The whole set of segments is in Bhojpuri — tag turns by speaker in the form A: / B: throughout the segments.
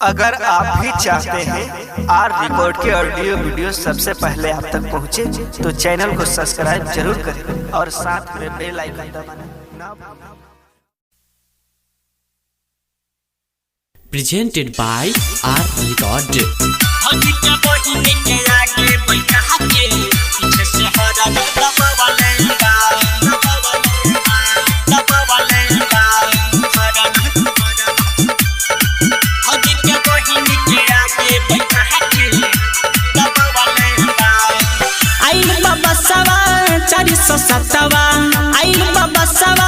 A: अगर आप भी चाहते हैं आर रिकॉर्ड के ऑडियो वीडियो सबसे पहले आप तक पहुंचे तो चैनल को सब्सक्राइब जरूर करें और साथ में बेल आइकन दबाना ना भूलें।
B: Presented by R Record.
C: चारी सौ सत्तवा आई बाबा सवा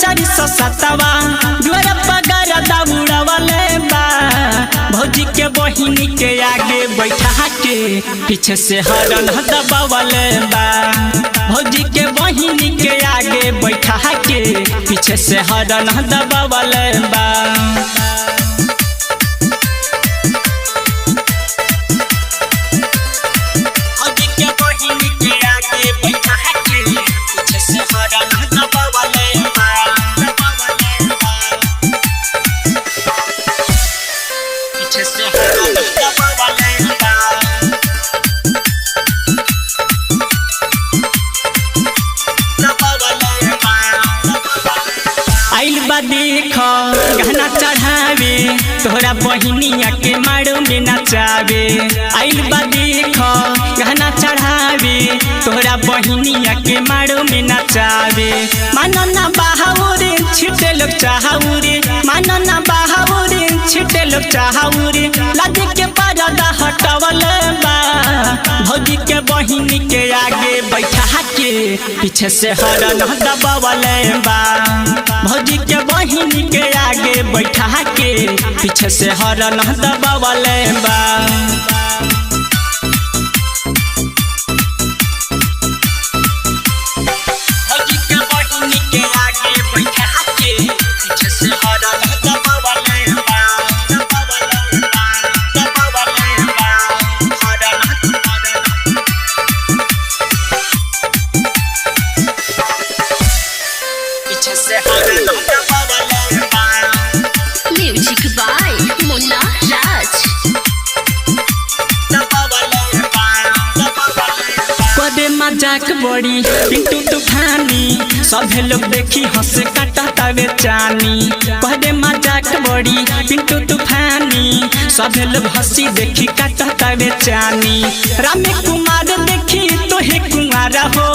C: 407 दुआर पगार दाउड़ा वाले बा भौजी के बहिनी के आगे बैठा के पीछे से हरन दबावले बा भौजी के बहिनी के आगे बैठा के पीछे से हरन दबावले बा देख गहना चढ़ावे तोहरा बहिनिया के मारो में नचावे आइल बा देख गहना चढ़ावे तोहरा बहिनिया के मारो में नचावे मानो ना बाहाउरे छिटे लोग चाहाउरे मानो ना बाहाउरे छिटे लोग चाहाउरे लाजे के पर्दा हटवले बा भौजी के बहिनी के आगे बैठा के पीछे से हरन दबावले बा भौजी के बहिनी के आगे बैठा के पीछे से हरन दबावले बा भौजी के बहिनी के आगे बैठा के पीछे से हरन दबावले बा
D: म्यूजिक बाय मुन्ना राज
C: कदे मजाक बड़ी पिंटू तूफानी सभे लोग देखी हंस काटतावे चानी कदे मजाक बड़ी पिंटू तूफानी सभे लोग हंसी देखी काटतावे चानी राम कुमार देखी तोहे कुंवारा हो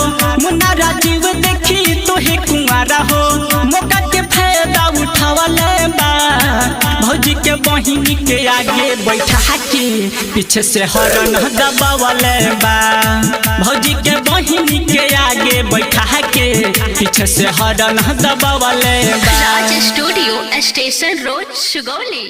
C: मुन्ना राजीव देखी तोहे कुंवारा हो मौका के फायदा उठावले बा भौजी के बहिनी के आगे बैठा के पीछे से हरन दबावले बा भौजी के बहिनी के आगे बैठा के पीछे से हरन दबावले बा
D: राज स्टूडियो स्टेशन रोड सुगौली।